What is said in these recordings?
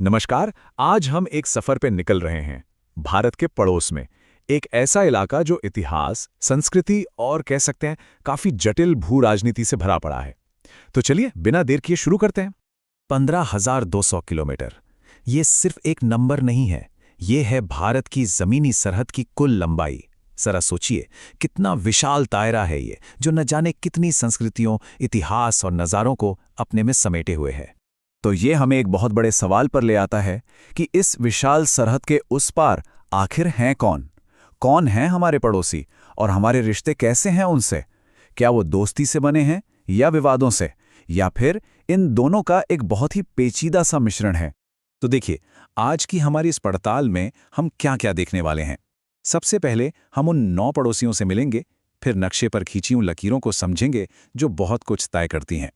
नमस्कार। आज हम एक सफर पे निकल रहे हैं भारत के पड़ोस में। एक ऐसा इलाका जो इतिहास, संस्कृति और कह सकते हैं काफी जटिल भू राजनीति से भरा पड़ा है। तो चलिए बिना देर किए शुरू करते हैं। 15,200 किलोमीटर ये सिर्फ एक नंबर नहीं है, ये है भारत की जमीनी सरहद की कुल लंबाई। जरा सोचिए कितना विशाल दायरा है ये, जो न जाने कितनी संस्कृतियों, इतिहास और नज़ारों को अपने में समेटे हुए है। तो ये हमें एक बहुत बड़े सवाल पर ले आता है कि इस विशाल सरहद के उस पार आखिर हैं कौन? कौन हैं हमारे पड़ोसी और हमारे रिश्ते कैसे हैं उनसे? क्या वो दोस्ती से बने हैं या विवादों से, या फिर इन दोनों का एक बहुत ही पेचीदा सा मिश्रण है? तो देखिए, आज की हमारी इस पड़ताल में हम क्या-क्या देखने वाले हैं। सबसे पहले हम उन 9 पड़ोसियों से मिलेंगे, फिर नक्शे पर खींची उन लकीरों को समझेंगे जो बहुत कुछ तय करती हैं।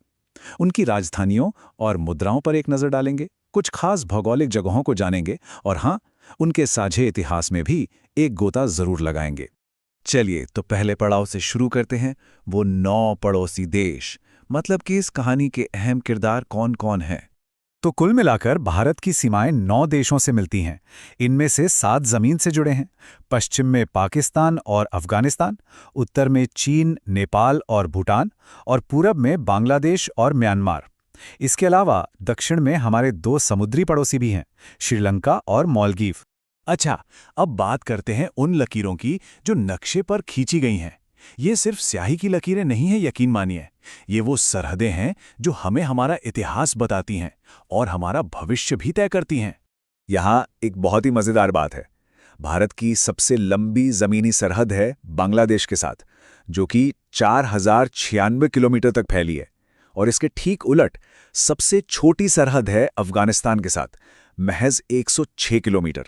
उनकी राजधानियों और मुद्राओं पर एक नज़र डालेंगे, कुछ खास भौगोलिक जगहों को जानेंगे और हाँ, उनके साझे इतिहास में भी एक गोता जरूर लगाएंगे। चलिए तो पहले पड़ाव से शुरू करते हैं, वो 9 पड़ोसी देश। मतलब कि इस कहानी के अहम किरदार कौन-कौन हैं। तो कुल मिलाकर भारत की सीमाएं 9 देशों से मिलती हैं। इनमें से 7 जमीन से जुड़े हैं। पश्चिम में पाकिस्तान और अफगानिस्तान, उत्तर में चीन, नेपाल और भूटान, और पूरब में बांग्लादेश और म्यांमार। इसके अलावा दक्षिण में हमारे 2 समुद्री पड़ोसी भी हैं, श्रीलंका और मालदीव। अच्छा, अब बात करते हैं उन लकीरों की जो नक्शे पर खींची गई हैं। ये सिर्फ स्याही की लकीरें नहीं हैं, यकीन मानिए। ये वो सरहदें हैं जो हमें हमारा इतिहास बताती हैं और हमारा भविष्य भी तय करती हैं। यहाँ एक बहुत ही मजेदार बात है। भारत की सबसे लंबी जमीनी सरहद है बांग्लादेश के साथ, जो कि 4,096 किलोमीटर तक फैली है। और इसके ठीक उलट सबसे छोटी सरहद है अफगानिस्तान के साथ, महज 106 किलोमीटर।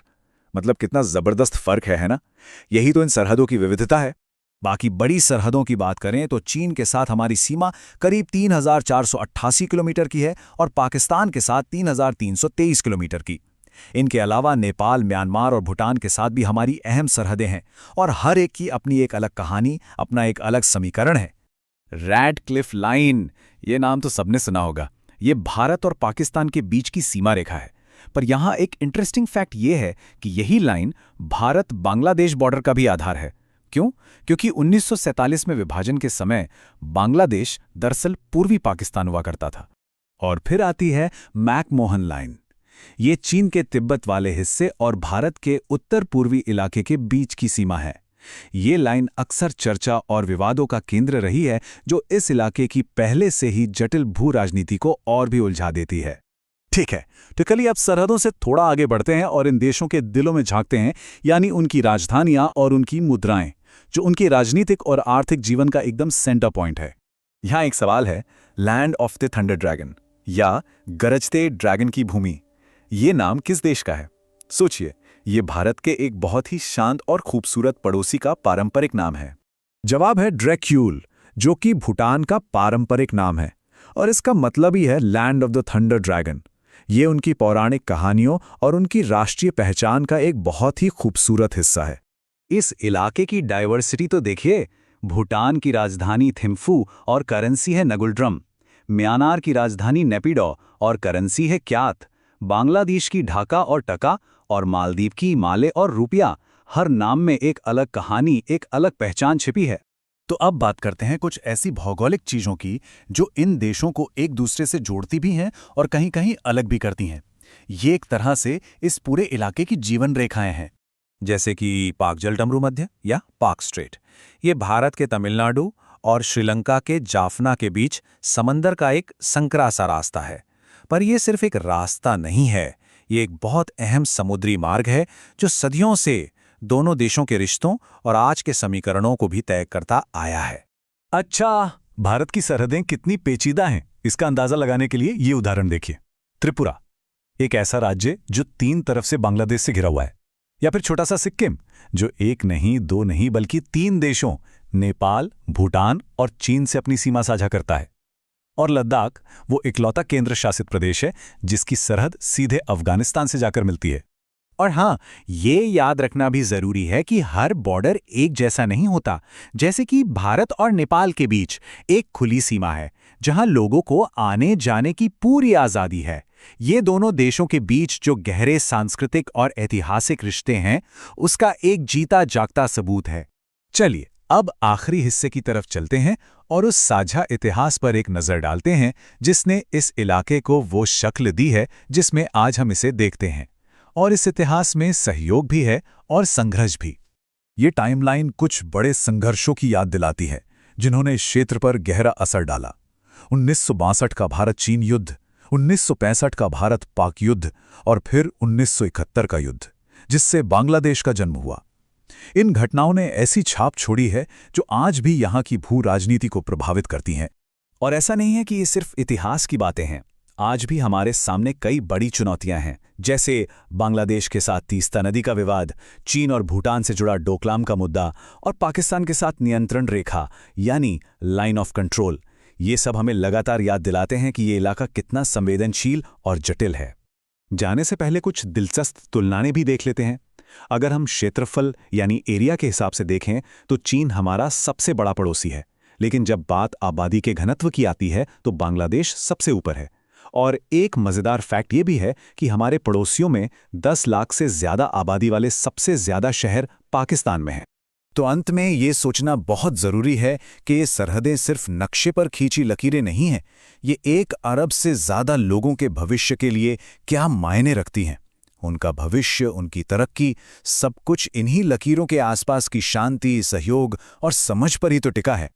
मतलब कितना जबरदस्त फर्क है ना? यही तो इन सरहदों की विविधता है। बाकी बड़ी सरहदों की बात करें तो चीन के साथ हमारी सीमा करीब 3,488 किलोमीटर की है और पाकिस्तान के साथ 3,323 किलोमीटर की। इनके अलावा नेपाल, म्यांमार और भूटान के साथ भी हमारी अहम सरहदें हैं और हर एक की अपनी एक अलग कहानी, अपना एक अलग समीकरण है। रैडक्लिफ लाइन, ये नाम तो सबने सुना होगा। ये भारत और पाकिस्तान के बीच की सीमा रेखा है। पर यहाँ एक इंटरेस्टिंग फैक्ट ये है कि यही लाइन भारत बांग्लादेश बॉर्डर का भी आधार है। क्यों? क्योंकि 1947 में विभाजन के समय बांग्लादेश दरअसल पूर्वी पाकिस्तान हुआ करता था। और फिर आती है मैकमोहन लाइन। ये चीन के तिब्बत वाले हिस्से और भारत के उत्तर पूर्वी इलाके के बीच की सीमा है। ये लाइन अक्सर चर्चा और विवादों का केंद्र रही है, जो इस इलाके की पहले से ही जटिल भू राजनीति को और भी उलझा देती है। ठीक है, तो चलिए अब सरहदों से थोड़ा आगे बढ़ते हैं और इन देशों के दिलों में झांकते हैं, यानी उनकी राजधानियां और उनकी मुद्राएं, जो उनके राजनीतिक और आर्थिक जीवन का एकदम सेंटर पॉइंट है। यहाँ एक सवाल है, land of the thunder dragon या गरजते ड्रैगन की भूमि, ये नाम किस देश का है? सोचिए, ये भारत के एक बहुत ही शांत और खूबसूरत पड़ोसी का पारंपरिक नाम है। जवाब है ड्रैक्यूल, जो कि भूटान का पारंपरिक नाम है और इसका मतलब ही है land of the thunder dragon. ये उनकी पौराणिक कहानियों और उनकी राष्ट्रीय पहचान का एक बहुत ही खूबसूरत हिस्सा है। इस इलाके की डाइवर्सिटी तो देखिए। भूटान की राजधानी थिम्फू और करेंसी है नगुल्ड्रम। म्यांमार की राजधानी नेपिडो और करेंसी है क्यात। बांग्लादेश की ढाका और टका और मालदीव की माले और रुपया। हर नाम में एक अलग कहानी, एक अलग पहचान छिपी है। तो अब बात करते हैं कुछ ऐसी भौगोलिक चीजों की जो इन देशों को एक दूसरे से जोड़ती भी हैं और कहीं-कहीं अलग भी करती हैं। ये एक तरह से इस पूरे इलाके की जीवन रेखाएं हैं। जैसे कि पाक जलडमरू मध्य या पाक स्ट्रेट, ये भारत के तमिलनाडु और श्रीलंका के जाफना के बीच समंदर का एक संकरा सा रास्ता है। पर यह सिर्फ एक रास्ता नहीं है, ये एक बहुत अहम समुद्री मार्ग है जो सदियों से दोनों देशों के रिश्तों और आज के समीकरणों को भी तय करता आया है। अच्छा, भारत की सरहदें कितनी पेचीदा हैं, इसका अंदाजा लगाने के लिए ये उदाहरण देखिए। त्रिपुरा, एक ऐसा राज्य जो 3 तरफ से बांग्लादेश से घिरा हुआ है। या फिर छोटा सा सिक्किम, जो 1 नहीं, 2 नहीं, बल्कि 3 देशों नेपाल, भूटान और चीन से अपनी सीमा साझा करता है। और लद्दाख, वो इकलौता केंद्र शासित प्रदेश है जिसकी सरहद सीधे अफगानिस्तान से जाकर मिलती है। और हाँ, ये याद रखना भी जरूरी है कि हर बॉर्डर एक जैसा नहीं होता। जैसे कि भारत और नेपाल के बीच एक खुली सीमा है जहां लोगों को आने जाने की पूरी आजादी है, ये दोनों देशों के बीच जो गहरे सांस्कृतिक और ऐतिहासिक रिश्ते हैं, उसका एक जीता जागता सबूत है। चलिए अब आखिरी हिस्से की तरफ चलते हैं और उस साझा इतिहास पर एक नज़र डालते हैं जिसने इस इलाके को वो शक्ल दी है जिसमें आज हम इसे देखते हैं। और इस इतिहास में सहयोग भी है और संघर्ष भी। ये टाइमलाइन कुछ बड़े संघर्षों की याद दिलाती है जिन्होंने इस क्षेत्र पर गहरा असर डाला। 1962 का भारत चीन युद्ध, 1965 का भारत पाक युद्ध और फिर 1971 का युद्ध, जिससे बांग्लादेश का जन्म हुआ। इन घटनाओं ने ऐसी छाप छोड़ी है जो आज भी यहाँ की भू राजनीति को प्रभावित करती हैं। और ऐसा नहीं है कि ये सिर्फ इतिहास की बातें हैं। आज भी हमारे सामने कई बड़ी चुनौतियां हैं, जैसे बांग्लादेश के साथ तीस्ता नदी का विवाद, चीन और भूटान से जुड़ा डोकलाम का मुद्दा और पाकिस्तान के साथ नियंत्रण रेखा यानी लाइन ऑफ कंट्रोल। ये सब हमें लगातार याद दिलाते हैं कि ये इलाका कितना संवेदनशील और जटिल है। जाने से पहले कुछ दिलचस्प तुलनाएं भी देख लेते हैं। अगर हम क्षेत्रफल यानी एरिया के हिसाब से देखें तो चीन हमारा सबसे बड़ा पड़ोसी है, लेकिन जब बात आबादी के घनत्व की आती है तो बांग्लादेश सबसे ऊपर है। और एक मज़ेदार फैक्ट ये भी है कि हमारे पड़ोसियों में 10 लाख से ज़्यादा आबादी वाले सबसे ज़्यादा शहर पाकिस्तान में हैं। तो अंत में ये सोचना बहुत ज़रूरी है कि ये सरहदें सिर्फ नक्शे पर खींची लकीरें नहीं हैं, ये 1 अरब से ज़्यादा लोगों के भविष्य के लिए क्या मायने रखती हैं। उनका भविष्य, उनकी तरक्की, सब कुछ इन्हीं लकीरों के आसपास की शांति, सहयोग और समझ पर ही तो टिका है।